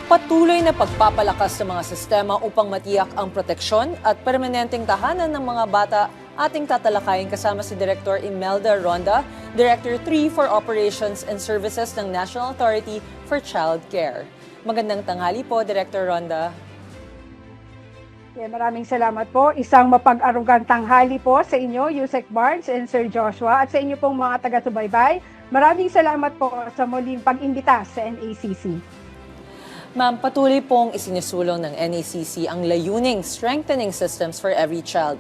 Patuloy na pagpapalakas ng mga sistema upang matiyak ang proteksyon at permanenteng tahanan ng mga bata ating tatalakayin kasama si Director Imelda Ronda, Director 3 for Operations and Services ng National Authority for Child Care. Magandang tanghali po, Director Ronda. Maraming salamat po. Isang mapag-arugang tanghali po sa inyo, Yusek Barnes and Sir Joshua, at sa inyo pong mga taga-subaybay. Maraming salamat po sa muling pag-imbita sa NACC. Ma'am, patuloy pong isinusulong ng NACC ang layuning strengthening systems for every child.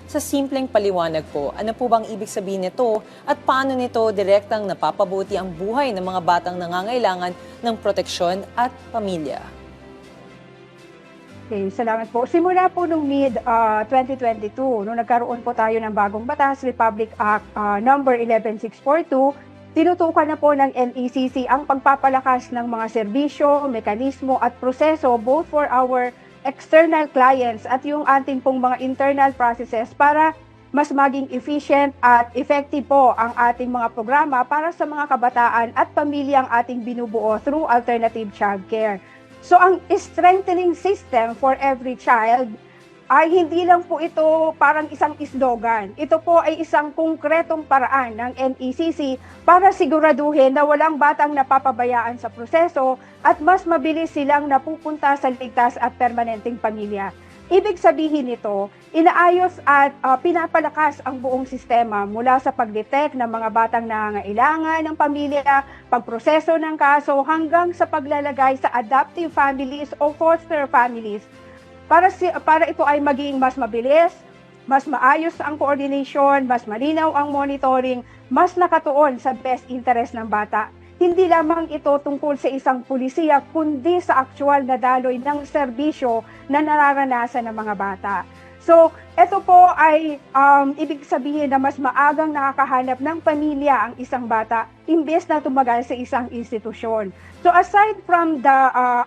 Sa simpleng paliwanag po, ano po bang ibig sabihin nito at paano nito direktang napapabuti ang buhay ng mga batang nangangailangan ng proteksyon at pamilya? Okay, salamat po. Simula po noong mid-2022, nung nagkaroon po tayo ng bagong batas, Republic Act number 11642, tinutukan na po ng NACC ang pagpapalakas ng mga serbisyo, mekanismo at proseso both for our external clients at yung ating pong mga internal processes para mas maging efficient at effective po ang ating mga programa para sa mga kabataan at pamilyang ating binubuo through alternative childcare. So ang strengthening system for every child ay hindi lang po ito parang isang slogan. Ito po ay isang konkretong paraan ng NACC para siguraduhin na walang batang napapabayaan sa proseso at mas mabilis silang napupunta sa ligtas at permanenteng pamilya. Ibig sabihin nito, inaayos at pinapalakas ang buong sistema mula sa pag-detect ng mga batang nangangailangan ng pamilya, pagproseso ng kaso hanggang sa paglalagay sa adoptive families o foster families para ito ay maging mas mabilis, mas maayos ang coordination, mas malinaw ang monitoring, mas nakatuon sa best interest ng bata. Hindi lamang ito tungkol sa isang pulisiya, kundi sa aktual na daloy ng serbisyo na nararanasan ng mga bata. So, ito po ay ibig sabihin na mas maagang nakakahanap ng pamilya ang isang bata imbes na tumagal sa isang institusyon. So, aside from the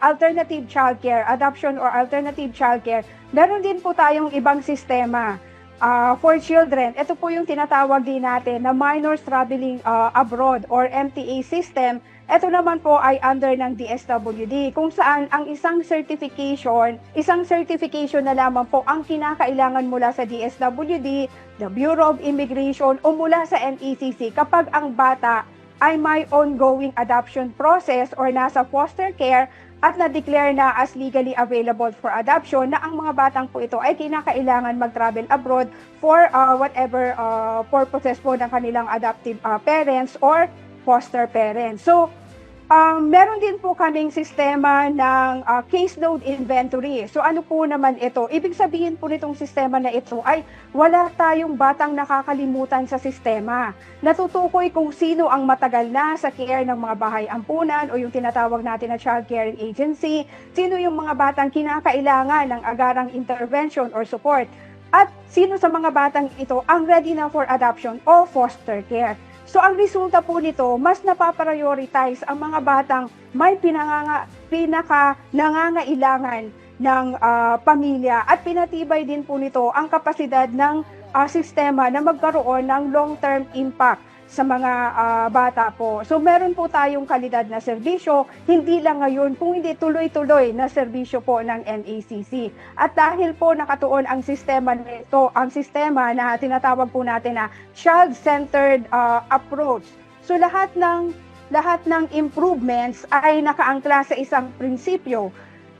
alternative childcare, adoption or alternative childcare, meron din po tayong ibang sistema for children. Ito po yung tinatawag din natin na minors traveling abroad or MTA system. Ito naman po ay under ng DSWD kung saan ang isang certification na lamang po ang kinakailangan mula sa DSWD, the Bureau of Immigration o mula sa NACC kapag ang bata ay may ongoing adoption process or nasa foster care at na-declare na as legally available for adoption na ang mga batang po ito ay kinakailangan mag-travel abroad for whatever purposes po ng kanilang adoptive parents or foster parents. So, meron din po kaming sistema ng caseload inventory. So, ano po naman ito? Ibig sabihin po nitong sistema na ito ay wala tayong batang nakakalimutan sa sistema. Natutukoy kung sino ang matagal na sa care ng mga bahay ampunan o yung tinatawag natin na child caring agency, sino yung mga batang kinakailangan ng agarang intervention or support, at sino sa mga batang ito ang ready na for adoption o foster care. So ang resulta po nito, mas napaprioritize ang mga batang may pinaka-nangangailangan ng pamilya at pinatibay din po nito ang kapasidad ng sistema na magkaroon ng long-term impact sa mga bata po. So meron po tayong kalidad na serbisyo, hindi lang ngayon, kung hindi tuloy-tuloy na serbisyo po ng NACC. At dahil po nakatuon ang sistema nito, ang sistema na tinatawag po natin na child-centered approach. So lahat ng improvements ay nakaangkla sa isang prinsipyo.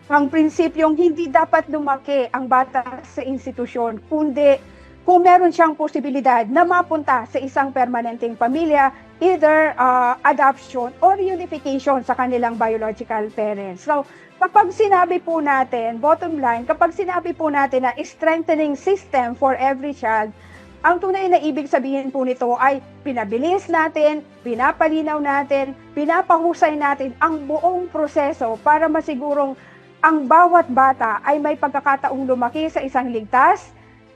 Ang prinsipyong hindi dapat lumaki ang bata sa institusyon, kundi kung meron siyang posibilidad na mapunta sa isang permanenteng pamilya, either adoption or reunification sa kanilang biological parents. So, kapag sinabi po natin, bottom line, kapag sinabi po natin na strengthening system for every child, ang tunay na ibig sabihin po nito ay pinabilis natin, pinapalinaw natin, pinapahusay natin ang buong proseso para masigurong ang bawat bata ay may pagkakataong lumaki sa isang ligtas,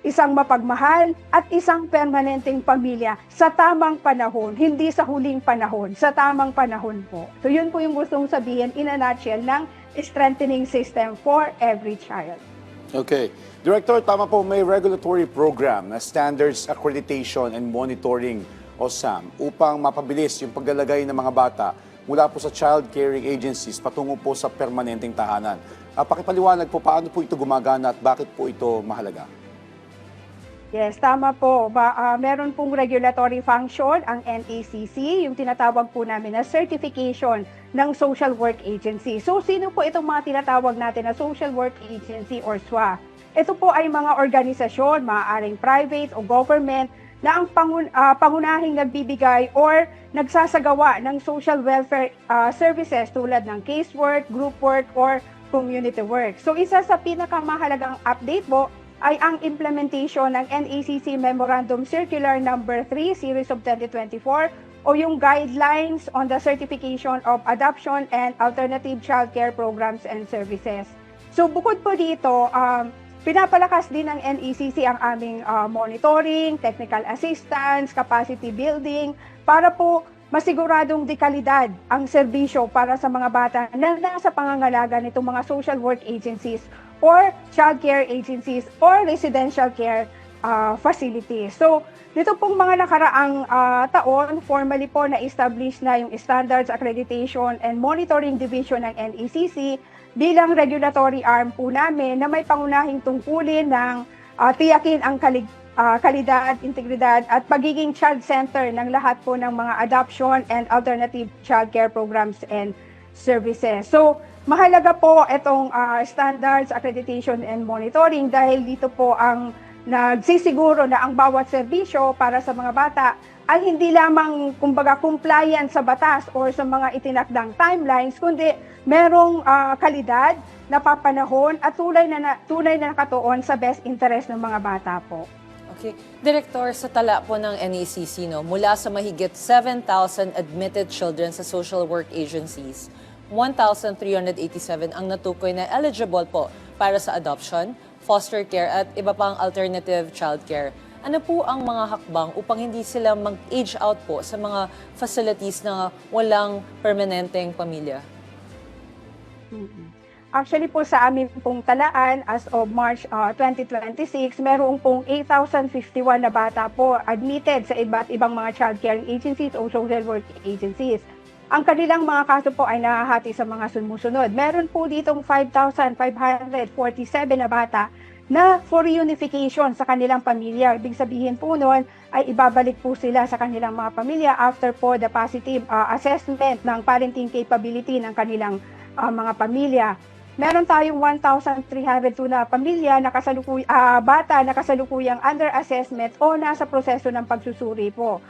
isang mapagmahal at isang permanenteng pamilya sa tamang panahon, hindi sa huling panahon, sa tamang panahon po. So yun po yung gustong sabihin in a nutshell ng strengthening system for every child. Okay. Director, tama po, may regulatory program na Standards Accreditation and Monitoring o SAM upang mapabilis yung paglalagay ng mga bata mula po sa child caring agencies patungo po sa permanenteng tahanan. Pakipaliwanag po paano po ito gumagana at bakit po ito mahalaga? Yes, tama po. Meron pong regulatory function ang NACC, yung tinatawag po namin na certification ng social work agency. So, sino po itong mga tinatawag natin na social work agency or SWA? Ito po ay mga organisasyon, maaaring private o government, na ang pangunahing nagbibigay or nagsasagawa ng social welfare services tulad ng casework, group work, or community work. So, isa sa pinakamahalagang update po ay ang implementation ng NACC Memorandum Circular Number 3 Series of 2024 o yung Guidelines on the Certification of Adoption and Alternative Childcare Programs and Services. So bukod po dito, pinapalakas din ng NACC ang aming monitoring, technical assistance, capacity building para po masiguradong dekalidad ang serbisyo para sa mga bata na nasa pangangalaga nitong mga social work agencies or child care agencies or residential care facilities. So, dito pong mga nakaraang taon, formally po na-establish na yung Standards, Accreditation, and Monitoring Division ng NACC bilang regulatory arm po namin na may pangunahing tungkulin ng tiyakin ang kalidad, integridad, at pagiging child center ng lahat po ng mga adoption and alternative child care programs and services. So, mahalaga po itong standards, accreditation, and monitoring dahil dito po ang nagsisiguro na ang bawat serbisyo para sa mga bata ay hindi lamang kumbaga compliant sa batas or sa mga itinakdang timelines, kundi merong kalidad, napapanahon at tunay na nakatuon sa best interest ng mga bata po. Okay. Director, sa tala po ng NACC, mula sa mahigit 7,000 admitted children sa social work agencies, 1,387 ang natukoy na eligible po para sa adoption, foster care at iba pang alternative childcare. Ano po ang mga hakbang upang hindi sila mag-age out po sa mga facilities na walang permanenteng pamilya? Actually po sa amin pong talaan as of March 2026, meron pong 8,051 na bata po admitted sa iba't ibang mga child caring agencies o social work agencies. Ang kanilang mga kaso po ay nahahati sa mga sumusunod. Meron po ditong 5,547 na bata na for reunification sa kanilang pamilya. Ibig sabihin po noon ay ibabalik po sila sa kanilang mga pamilya after po the positive assessment ng parenting capability ng kanilang mga pamilya. Meron tayong 1,302 na pamilya na bata na kasalukuyang under assessment o nasa proseso ng pagsusuri po.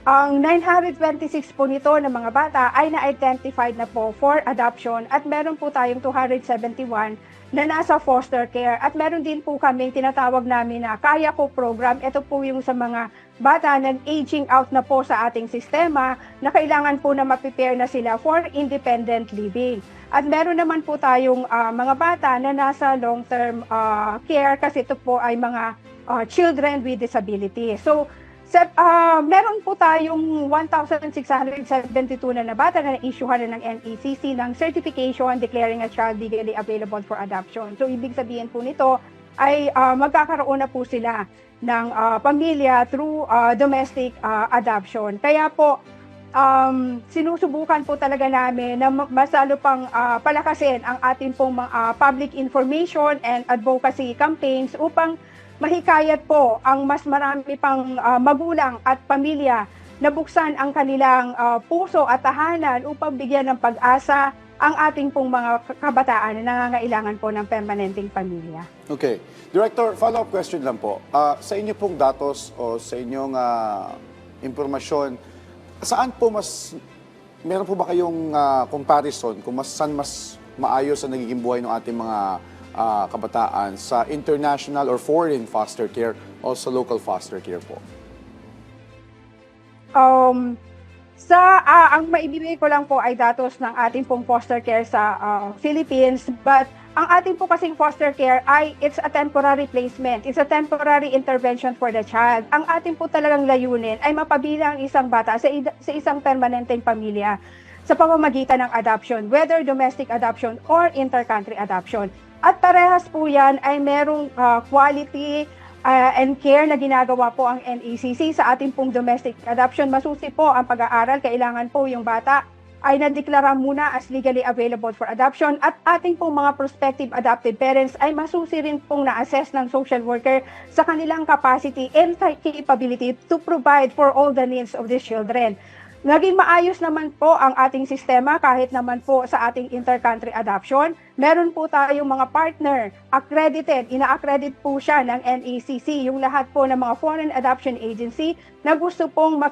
Ang 926 po nito ng mga bata ay na-identified na po for adoption at meron po tayong 271 na nasa foster care at meron din po kaming tinatawag namin na Kaya Ko program. Ito po yung sa mga bata na aging out na po sa ating sistema na kailangan po na ma-prepare na sila for independent living. At meron naman po tayong mga bata na nasa long-term care kasi ito po ay mga children with disability. So, meron po tayong 1,672 na bata na na-issuehan na ng NACC ng certification declaring a child legally available for adoption. So, ibig sabihin po nito ay magkakaroon na po sila ng pamilya through domestic adoption. Kaya po, sinusubukan po talaga namin na masalo pang palakasin ang ating pong public information and advocacy campaigns upang mahikayat po ang mas marami pang magulang at pamilya na buksan ang kanilang puso at tahanan upang bigyan ng pag-asa ang ating pong mga kabataan na nangangailangan po ng permanenteng pamilya. Okay. Director, follow-up question lang po. Sa inyo pong datos o sa inyong impormasyon, saan po meron po ba kayong comparison kung saan mas maayos ang nagiging buhay ng ating mga kabataan sa international or foreign foster care o sa local foster care po? Ang maibibigay ko lang po ay datos ng ating pong foster care sa Philippines, but ang ating po kasing foster care it's a temporary placement. It's a temporary intervention for the child. Ang ating po talagang layunin ay mapabilang isang bata sa isang permanenteng pamilya sa pamamagitan ng adoption, whether domestic adoption or intercountry adoption. At parehas po yan ay merong quality and care na ginagawa po ang NACC sa ating pong domestic adoption. Masusi po ang pag-aaral. Kailangan po yung bata ay nadeklara muna as legally available for adoption at ating pong mga prospective adoptive parents ay masusi rin pong na-assess ng social worker sa kanilang capacity and capability to provide for all the needs of these children. Naging maayos naman po ang ating sistema kahit naman po sa ating intercountry adoption. Meron po tayong mga partner, accredited, ina-accredit po siya ng NACC, yung lahat po ng mga foreign adoption agency na gusto pong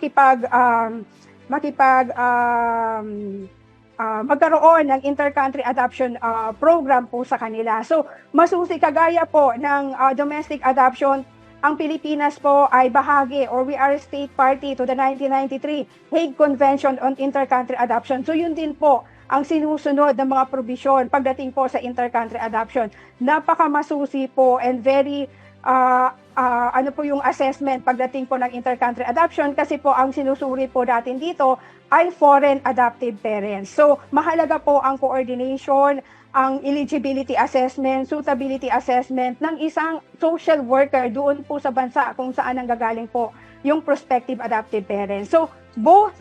magkaroon ng intercountry adoption program po sa kanila. So, masusi kagaya po ng domestic adoption, ang Pilipinas po ay bahagi or we are a state party to the 1993 Hague Convention on Intercountry Adoption. So, yun din po ang sinusunod ng mga probisyon pagdating po sa intercountry adoption. Napakamasusi po and very ano po yung assessment pagdating po ng intercountry adoption kasi po ang sinusuri po natin dito ay foreign adoptive parents. So, mahalaga po ang coordination, ang eligibility assessment, suitability assessment ng isang social worker doon po sa bansa kung saan nanggagaling po yung prospective adoptive parents. So, both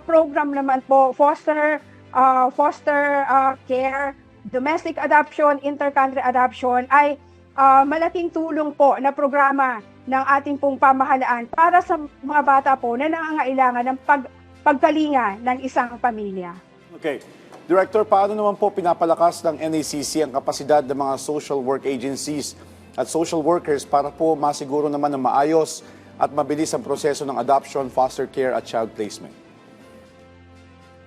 program naman po, foster care, domestic adoption, intercountry adoption ay malaking tulong po na programa ng ating pong pamahalaan para sa mga bata po na nangangailangan ng pagkalinga ng isang pamilya. Okay. Director, paano naman po pinapalakas ng NACC ang kapasidad ng mga social work agencies at social workers para po masiguro naman na maayos at mabilis ang proseso ng adoption, foster care at child placement?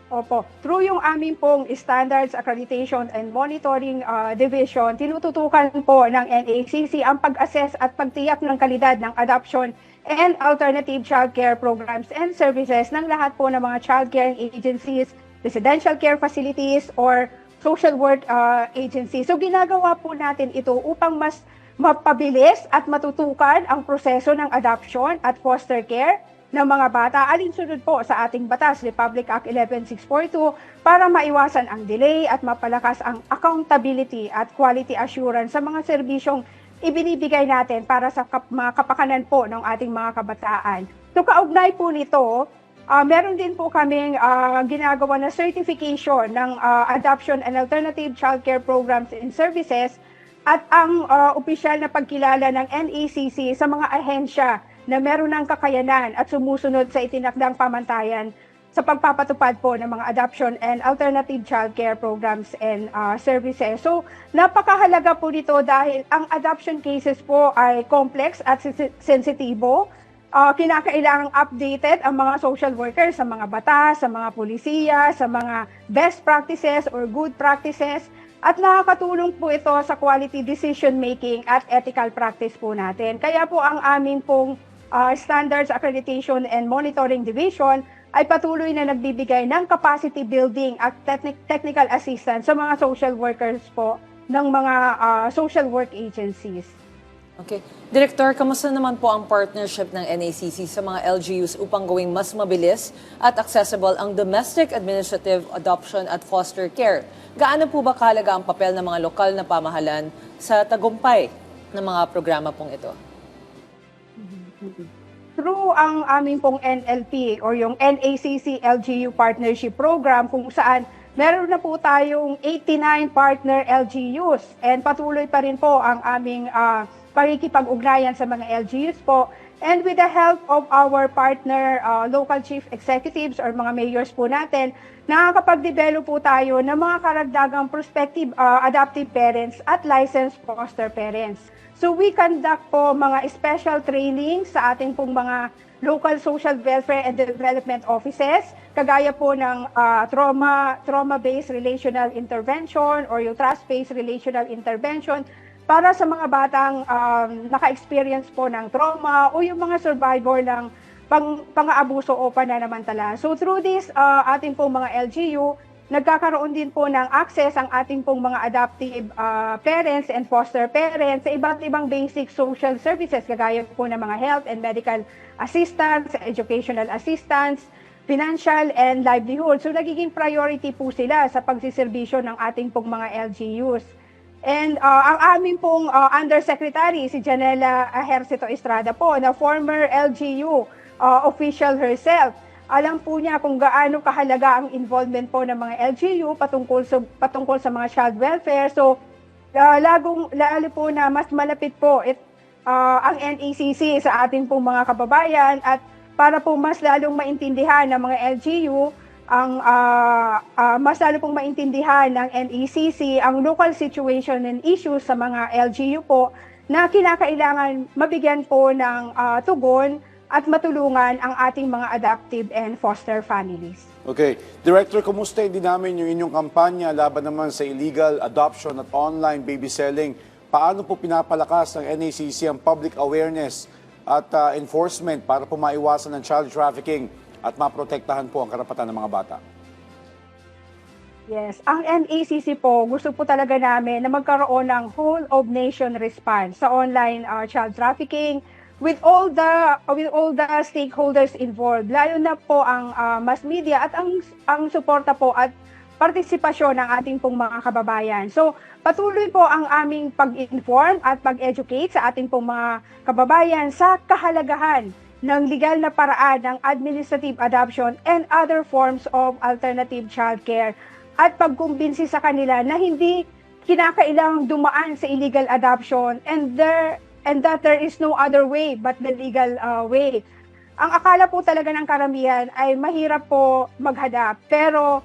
Opo. Through yung aming pong Standards, Accreditation and Monitoring Division, tinututukan po ng NACC ang pag-assess at pagtiyak ng kalidad ng adoption and alternative child care programs and services ng lahat po ng mga child care agencies, residential care facilities, or social work agencies. So ginagawa po natin ito upang mas mapabilis at matutukan ang proseso ng adoption at foster care ng mga bata alinsunod po sa ating batas, Republic Act 11642, para maiwasan ang delay at mapalakas ang accountability at quality assurance sa mga serbisyong ibinibigay natin para sa mga kapakanan po ng ating mga kabataan. So kaugnay po nito, meron din po kaming ginagawa na certification ng adoption and alternative child care programs and services at ang opisyal na pagkilala ng NACC sa mga ahensya na meron ng kakayanan at sumusunod sa itinakdang pamantayan sa pagpapatupad po ng mga adoption and alternative child care programs and services. So, napakahalaga po nito dahil ang adoption cases po ay complex at sensitibo. Kinakailangang updated ang mga social workers sa mga batas, sa mga pulisiya, sa mga best practices or good practices. At nakakatulong po ito sa quality decision making at ethical practice po natin. Kaya po ang aming pong Standards, Accreditation and Monitoring Division ay patuloy na nagbibigay ng capacity building at technical assistance sa mga social workers po ng mga social work agencies. Okay. Director, kamusta naman po ang partnership ng NACC sa mga LGUs upang gawing mas mabilis at accessible ang domestic administrative adoption at foster care? Gaano po ba kahalaga ang papel ng mga lokal na pamahalaan sa tagumpay ng mga programa pong ito? Through ang aming pong NLP or yung NACC LGU Partnership Program kung saan meron na po tayong 89 partner LGUs and patuloy pa rin po ang aming pakikipag-ugnayan sa mga LGUs po. And with the help of our partner local chief executives or mga mayors po natin, nakakapag-develop po tayo ng mga karagdagang prospective adoptive parents at licensed foster parents. So we conduct po mga special training sa ating pong mga local social welfare and development offices, kagaya po ng trauma-based relational intervention or yung trust-based relational intervention para sa mga batang naka-experience po ng trauma o yung mga survivor ng pang-aabuso o pananamantala. So through this ating pong mga LGU, nagkakaroon din po ng access ang ating pong mga adoptive parents and foster parents sa iba't ibang basic social services, kagaya po ng mga health and medical assistance, educational assistance, financial and livelihood. So nagiging priority po sila sa pagsiservisyo ng ating pong mga LGUs. And ang aming pong Undersecretary, si Janela Ejercito Estrada po, na former LGU official herself, alam po niya kung gaano kahalaga ang involvement po ng mga LGU patungkol sa mga child welfare. So, lalo po na mas malapit po ang NACC sa ating pong mga kababayan at para po mas lalong maintindihan ng mga LGU mas lalo pong maintindihan ng NACC ang local situation and issues sa mga LGU po na kinakailangan mabigyan po ng tugon at matulungan ang ating mga adoptive and foster families. Okay. Director, kumusta din namin yung inyong kampanya laban naman sa illegal adoption at online baby selling? Paano po pinapalakas ng NACC ang public awareness at enforcement para po maiwasan ng child trafficking at maprotektahan po ang karapatan ng mga bata? Yes, ang NACC po, gusto po talaga namin na magkaroon ng whole of nation response sa online child trafficking with all the stakeholders involved, lalo na po ang mass media at ang suporta po at partisipasyon ng ating pong mga kababayan. So, patuloy po ang aming pag-inform at pag-educate sa ating pong mga kababayan sa kahalagahan ng legal na paraan ng administrative adoption and other forms of alternative childcare at pagkumbinsi sa kanila na hindi kinakailangang dumaan sa illegal adoption and that there is no other way but the legal way. Ang akala po talaga ng karamihan ay mahirap po maghadap, pero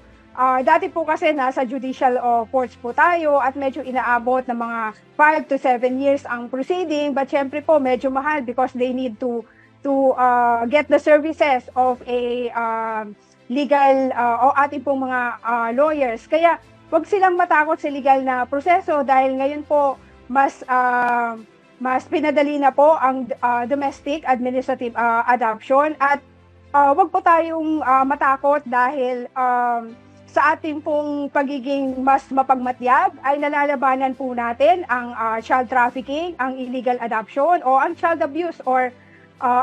dati po kasi nasa judicial courts po tayo at medyo inaabot ng mga 5 to 7 years ang proceeding, but syempre po medyo mahal because they need to get the services of a legal o ating pong mga lawyers. Kaya wag silang matakot sa legal na proseso dahil ngayon po mas pinadali na po ang domestic administrative adoption at wag po tayong matakot dahil sa ating pong pagiging mas mapagmatyag ay nalalabanan po natin ang child trafficking, ang illegal adoption o ang child abuse or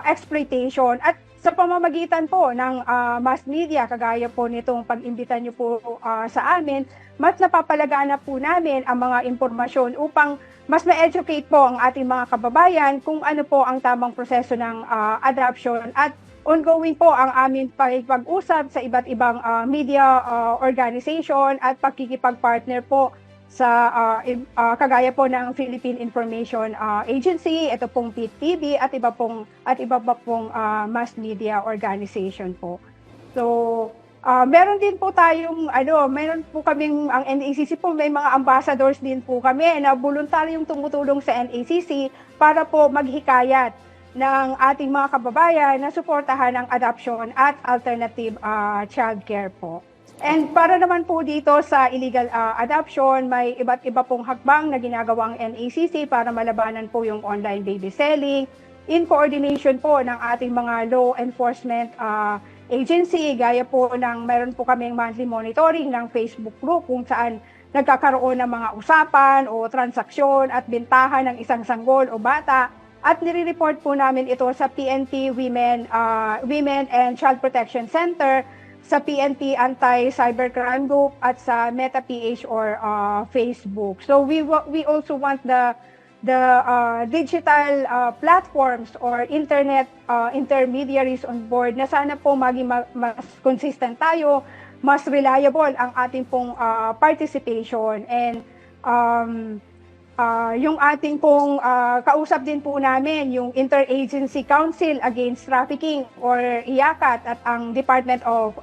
exploitation at sa pamamagitan po ng mass media, kagaya po nitong pag-imbita niyo po sa amin, mas napapalaganap po namin ang mga impormasyon upang mas ma-educate po ang ating mga kababayan kung ano po ang tamang proseso ng adoption at ongoing po ang aming pag-usap sa iba't ibang media organization at pakikipag-partner po sa kagaya po ng Philippine Information Agency, ito pong PIT-TV at iba pa pong mass media organization po. So, meron din po tayong meron po kaming ang NACC po, may mga ambassadors din po kami na voluntaryong tumutulong sa NACC para po maghikayat ng ating mga kababayan na suportahan ang adoption at alternative childcare po. And para naman po dito sa illegal adoption, may iba't iba pong hakbang na ginagawa ang NACC para malabanan po yung online baby selling in coordination po ng ating mga law enforcement agency, gaya po ng meron po kaming monthly monitoring ng Facebook group kung saan nagkakaroon ng mga usapan o transaksyon at bintahan ng isang sanggol o bata. At nire-report po namin ito sa PNP Women and Child Protection Center, sa PNP Anti-Cybercrime Group at sa Meta PH or Facebook. So we also want the digital platforms or internet intermediaries on board na sana po maging mas consistent tayo, mas reliable ang ating pong participation and yung ating pong kausap din po namin, yung Interagency Council Against Trafficking or IACAT at ang Department of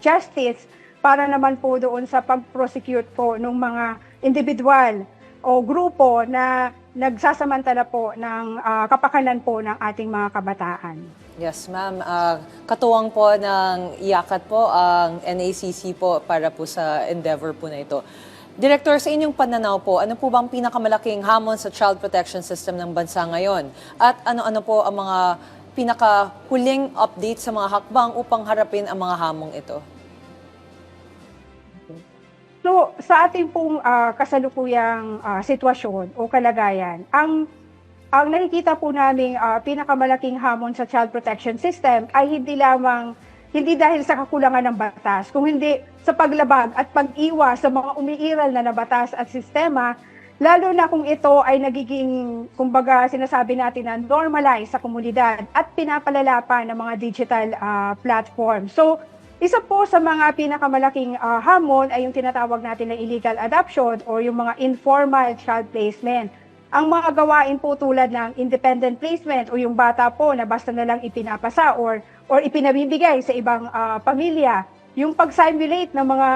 Justice para naman po doon sa pag-prosecute po ng mga individual o grupo na nagsasamantala po ng kapakanan po ng ating mga kabataan. Yes, ma'am. Katuwang po ng IACAT po ang NACC po para po sa endeavor po na ito. Director, sa inyong pananaw po, ano po bang pinakamalaking hamon sa child protection system ng bansa ngayon? At ano-ano po ang mga pinakahuling update sa mga hakbang upang harapin ang mga hamong ito? So, sa ating pong kasalukuyang sitwasyon o kalagayan, ang nakikita po namin pinakamalaking hamon sa child protection system ay hindi dahil sa kakulangan ng batas, kung hindi sa paglabag at pag-iwas sa mga umiiral na batas at sistema lalo na kung ito ay nagiging, kumbaga sinasabi natin na normalize sa komunidad at pinapalala pa ng mga digital platform. So, isa po sa mga pinakamalaking hamon ay yung tinatawag natin na illegal adoption or yung mga informal child placement. Ang mga gawain po tulad ng independent placement o yung bata po na basta na lang ipinapasa or ipinabibigay sa ibang pamilya. Yung pag-simulate ng mga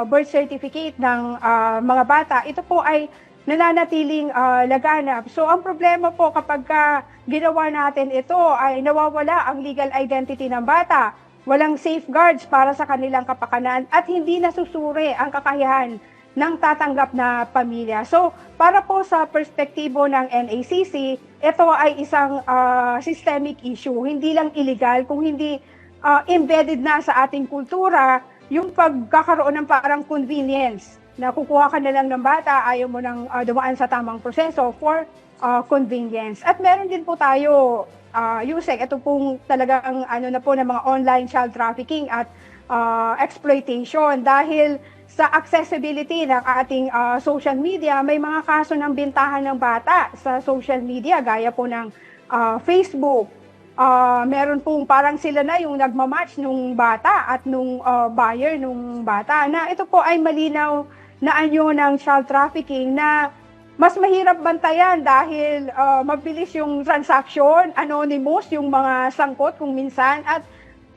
birth certificate ng mga bata, ito po ay nananatiling laganap. So ang problema po kapag ginawa natin ito ay nawawala ang legal identity ng bata, walang safeguards para sa kanilang kapakanan at hindi nasusuri ang kakayahan ng tatanggap na pamilya. So, para po sa perspektibo ng NACC, ito ay isang systemic issue, hindi lang illegal, kung hindi embedded na sa ating kultura, yung pagkakaroon ng parang convenience, na kukuha ka na lang ng bata, ayaw mo nang dumaan sa tamang proseso for convenience. At meron din po tayo, Yusek, ito pong talagang na po ng mga online child trafficking at exploitation dahil sa accessibility ng ating social media, may mga kaso ng bintahan ng bata sa social media, gaya po ng Facebook. Meron pong parang sila na yung nagmamatch nung bata at nung buyer nung bata, na ito po ay malinaw na anyo ng child trafficking na mas mahirap bantayan dahil mabilis yung transaction, anonymous yung mga sangkot kung minsan, at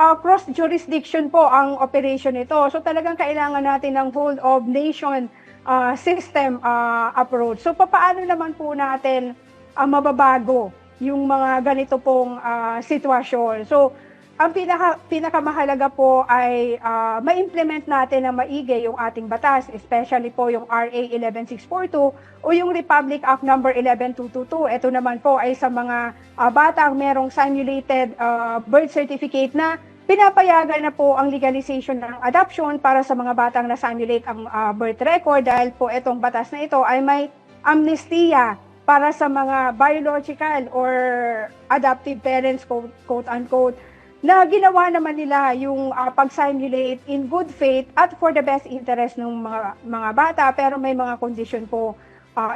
cross-jurisdiction po ang operation nito. So talagang kailangan natin ng whole of nation system approach. So paano naman po natin mababago yung mga ganito pong sitwasyon? So ang pinakamahalaga po ay ma-implement natin ng maigi yung ating batas, especially po yung RA 11642 o yung Republic Act number 11222. Ito naman po ay sa mga batang merong simulated birth certificate na pinapayagan na po ang legalization ng adoption para sa mga batang na-simulate ang birth record, dahil po itong batas na ito ay may amnestia para sa mga biological or adoptive parents, quote-unquote, na ginawa naman nila yung pag-simulate in good faith at for the best interest ng mga bata, pero may mga condition po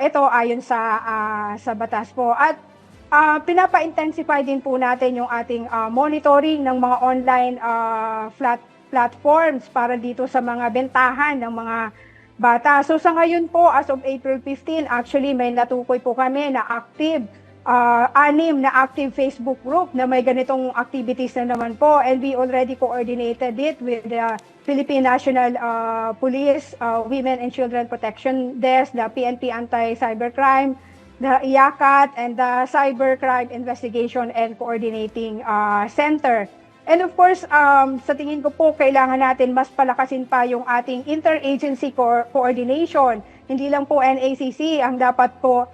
ito ayon sa batas po. At pinapa-intensify din po natin yung ating monitoring ng mga online platforms para dito sa mga bentahan ng mga bata. So sa ngayon po, as of April 15, actually may natukoy po kami na active, 6 na active Facebook group na may ganitong activities na naman po, and we already coordinated it with the Philippine National Police, Women and Children Protection Desk, the PNP Anti-Cybercrime, the IACAT, and the Cybercrime Investigation and Coordinating Center. And of course, sa tingin ko po, kailangan natin mas palakasin pa yung ating interagency coordination. Hindi lang po NACC ang dapat po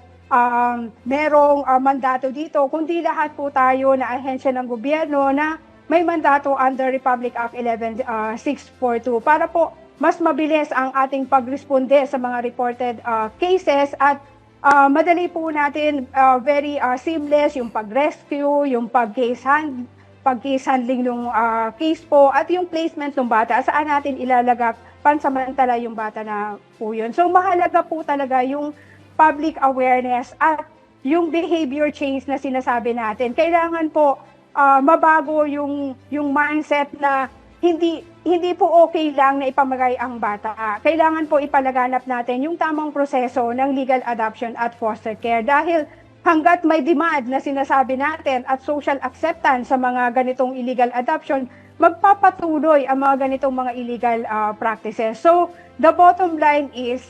merong mandato dito, kundi lahat po tayo na ahensya ng gobyerno na may mandato under Republic Act 11642 para po mas mabilis ang ating pagresponde sa mga reported cases at madali po natin very seamless yung pag-rescue, yung pag-case handling ng case po, at yung placement ng bata, saan natin ilalagak pansamantala yung bata na po yun. So mahalaga po talaga yung public awareness at yung behavior change na sinasabi natin. Kailangan po mabago yung mindset na hindi po okay lang na ipamagay ang bata. Kailangan po ipalaganap natin yung tamang proseso ng legal adoption at foster care, dahil hanggat may demand na sinasabi natin at social acceptance sa mga ganitong illegal adoption, magpapatuloy ang mga ganitong mga illegal practices. So, the bottom line is,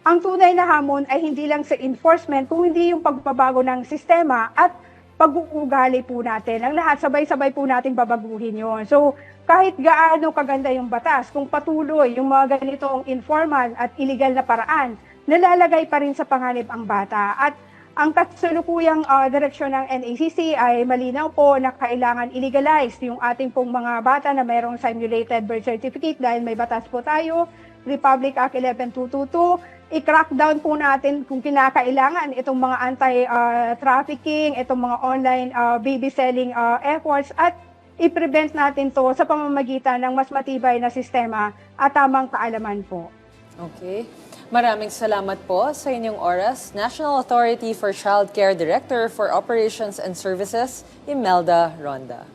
ang tunay na hamon ay hindi lang sa enforcement, kung hindi yung pagbabago ng sistema at pag-uugali po natin. Ang lahat, sabay-sabay po natin babaguhin yon. So, kahit gaano kaganda yung batas, kung patuloy yung mga ganitong informal at illegal na paraan, nalalagay pa rin sa panganib ang bata. At ang kasalukuyang direksyon ng NACC ay malinaw po na kailangan illegalize yung ating pong mga bata na mayroong simulated birth certificate, dahil may batas po tayo, Republic Act 11222, i-crackdown po natin kung kinakailangan itong mga anti-trafficking, itong mga online baby selling efforts, at i-prevent natin to sa pamamagitan ng mas matibay na sistema at tamang kaalaman po. Okay. Maraming salamat po sa inyong oras. National Authority for Child Care Director for Operations and Services, Imelda Ronda.